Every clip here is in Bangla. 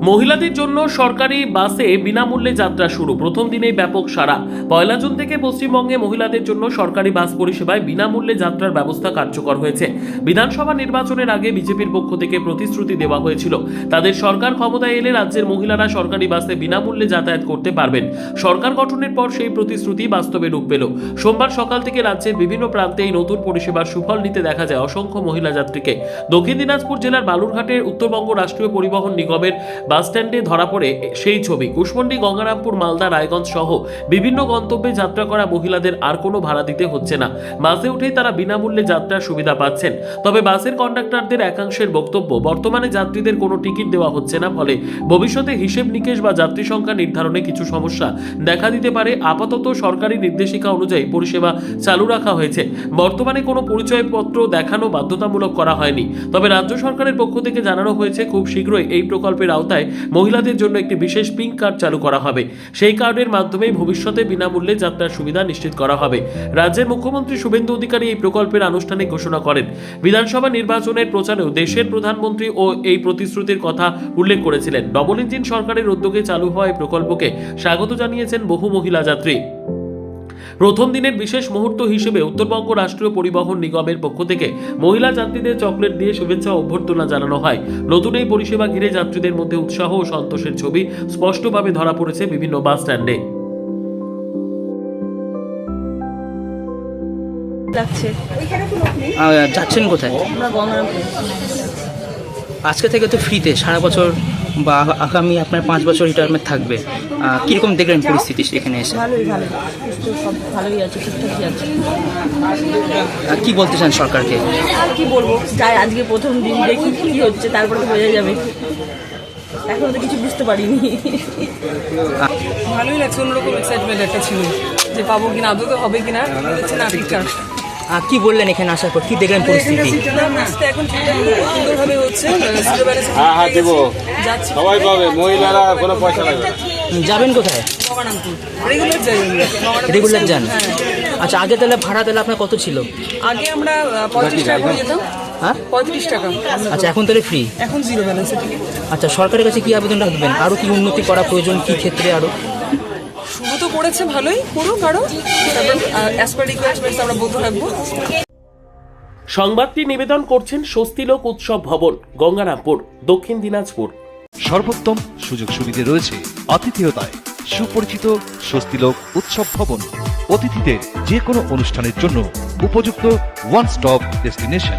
মহিলাদের জন্য সরকারি বাসে বিনামূল্যে যাত্রা শুরু। প্রথম দিনেই ব্যাপক সাড়া। 1 জুন থেকে পশ্চিমবঙ্গে মহিলাদের জন্য সরকারি বাস পরিষেবায় বিনামূল্যে যাত্রার ব্যবস্থা কার্যকর হয়েছে। বিধানসভা নির্বাচনের আগে বিজেপির পক্ষ থেকে প্রতিশ্রুতি দেওয়া হয়েছিল, তাদের সরকার ক্ষমতায় এলে রাজ্যের মহিলারা সরকারি বাসে বিনামূল্যে যাতায়াত করতে পারবেন। সরকার গঠনের পর সেই প্রতিশ্রুতি বাস্তবে রূপ পেল। সোমবার সকাল থেকে রাজ্যের বিভিন্ন প্রান্তে এই নতুন পরিষেবার সুফল নিতে দেখা যায় অসংখ্য মহিলা যাত্রীকে। দক্ষিণ দিনাজপুর জেলার বালুরঘাটের উত্তরবঙ্গ রাষ্ট্রীয় পরিবহন নিগমের বাস স্ট্যান্ডে ধরা পড়ে সেই ছবি। কুশমন্ডি, গঙ্গারামপুর, মালদা, রায়গঞ্জ সহ বিভিন্ন গন্তব্যে যাত্রা করা মহিলাদের আর কোনো ভাড়া দিতে হচ্ছে না। বাসে উঠেই তারা বিনামূল্যে যাত্রার সুবিধা পাচ্ছেন। তবে বাসের কন্ডাক্টরদের একাংশের বক্তব্য, বর্তমানে যাত্রীদের কোনো টিকিট দেওয়া হচ্ছে না, ফলে ভবিষ্যতে হিসেব নিকেশ বা যাত্রী সংখ্যা নির্ধারণে কিছু সমস্যা দেখা দিতে পারে। আপাতত সরকারি নির্দেশিকা অনুযায়ী পরিষেবা চালু রাখা হয়েছে। বর্তমানে কোনো পরিচয়পত্র দেখানো বাধ্যতামূলক করা হয়নি। তবে রাজ্য সরকারের পক্ষ থেকে জানানো হয়েছে, খুব শীঘ্রই এই প্রকল্পের আওতায় মহিলাদের জন্য একটি বিশেষ পিঙ্ক কার্ড চালু করা হবে। সেই কার্ডের মাধ্যমে ভবিষ্যতে বিনামূল্যে যাত্রার সুবিধা নিশ্চিত করা হবে। রাজ্যের মুখ্যমন্ত্রী শুভেন্দু অধিকারী এই প্রকল্পের আনুষ্ঠানিক ঘোষণা করেন। বিধানসভা নির্বাচনের প্রচারেও দেশের প্রধানমন্ত্রী ও এই প্রতিশ্রুতির কথা উল্লেখ করেছিলেন। ডবল ইঞ্জিন সরকারের উদ্যোগে চালু হওয়া এই প্রকল্পকে স্বাগত জানিয়েছেন বহু মহিলা যাত্রী। প্রথম দিনের বিশেষ মুহূর্ত হিসেবে উত্তরবঙ্গ রাষ্ট্রীয় পরিবহন নিগমের পক্ষ থেকে মহিলা যাত্রীদের চকলেট দিয়ে শুভেচ্ছা ও অভ্যর্থনা জানানো হয়। নতুন এই পরিষেবা ঘিরে যাত্রীদের মধ্যে উৎসাহ ও সন্তোষের ছবি স্পষ্টভাবে ধরা পড়েছে বিভিন্ন বাস স্ট্যান্ডে। যাচ্ছেন কোথায়? আজকে থেকে তো ফ্রিতে সারা বছর বা আগামী আপনার 5 বছর রিটায়ারমেন্ট থাকবে। কীরকম দেখলেন পরিস্থিতি এখানে এসে? ভালোই সব ভালোই আছে, ঠিকঠাকই আছে। কি বলতে চান সরকারকে? আর কি বলবো, যাই আজকে প্রথম দিন, দেখি কি হচ্ছে, তারপরে তো বোঝা যাবে। এখনো তো কিছু বুঝতে পারিনি। ভালোই লাগছে, অন্যরকম এক্সাইটমেন্ট একটা ছিল যে পাবো কিনা, আদৌ তো হবে কিনা, হচ্ছে না ঠিকঠাক। কি বললেন এখানে আসার পর, কি দেখলেন পরিস্থিতি? এখন সুন্দরভাবে হচ্ছে, যাচ্ছি। সবাই পাবে, মহিলারা কোনো পয়সা লাগবে। যাবেন কোথায়? রেগুলার যাই, রেগুলার যান? আচ্ছা, আগে তাহলে ভাড়া তাহলে আপনার কত ছিল? আগে আমরা 35 টাকা করে যেতাম। হ্যাঁ, 35 টাকা। আচ্ছা, এখন তাহলে ফ্রি? এখন জিরো ব্যালেন্সে টিকিট। আচ্ছা, সরকারের কাছে কি আবেদন রাখবেন? আরও কি উন্নতি করা প্রয়োজন, কি ক্ষেত্রে আরও? শুরু তো করেছে, ভালোই করুক আরো, তারপর অ্যাজ পার রিকোয়ারমেন্টস আমরা বলতে থাকবো। সংবাদটি নিবেদন করছেন স্বস্তিলোক উৎসব ভবন, গঙ্গারামপুর, দক্ষিণ দিনাজপুর। সর্বোত্তম সুযোগ সুবিধে রয়েছে আতিথেয়তায়। সুপরিচিত স্বস্তিলোক উৎসব ভবন অতিথিদের যে কোনো অনুষ্ঠানের জন্য উপযুক্ত ওয়ান স্টপ ডেস্টিনেশন।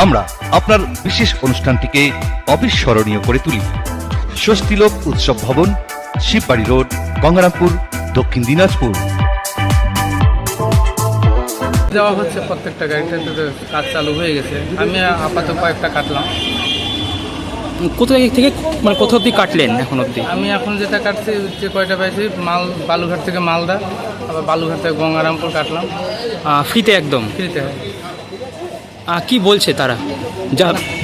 আমরা আপনার বিশেষ অনুষ্ঠানটিকে অবিস্মরণীয় করে তুলি। স্বস্তিলোক উৎসব ভবন, শিববাড়ি রোড, গঙ্গারামপুর, দক্ষিণ দিনাজপুর। দেওয়া হচ্ছে প্রত্যেকটা গাড়িতে, কাজ চালু হয়ে গেছে। আমি আপাতত কয়েকটা কাটলাম। কোথা থেকে মানে কোথা অব্দি কাটলেন এখন অব্দি? আমি এখন যেটা কাটছি, যে কয়টা পাইছি, বালুঘাট থেকে মালদা, আবার বালুঘাট থেকে গঙ্গারামপুর কাটলাম। ফ্রিতে একদম? ফ্রিতে। কি বলছে তারা?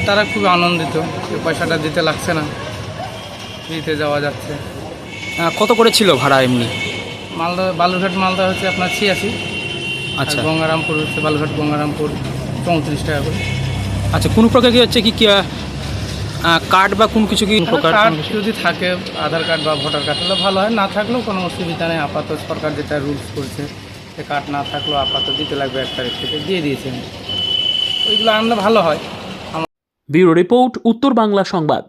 তারা খুব আনন্দিত, পয়সাটা দিতে লাগছে না, ফ্রিতে যাওয়া যাচ্ছে। কত করে ছিল ভাড়া এমনি? বালুঘাট মালদা হচ্ছে আপনার 86। আচ্ছা, গঙ্গারামপুর হচ্ছে, বালুঘাট গঙ্গারামপুর 34 টাকা করে। আচ্ছা, কোনো প্রকার কি হচ্ছে কি কার্ড বা কোনো কিছু কি কার্ড যদি থাকে, আধার কার্ড বা ভোটার কার্ড হলে ভালো হয়, না থাকলেও কোনো অসুবিধা নেই। আপাতত সরকার যেটা রুলস করছে, সে কার্ড না থাকলেও আপাতত দিতে লাগবে 1 তারিখ থেকে, দিয়ে দিয়েছেন। ওইগুলো আনলে ভালো হয়। ব্যুরো রিপোর্ট, উত্তর বাংলা সংবাদ।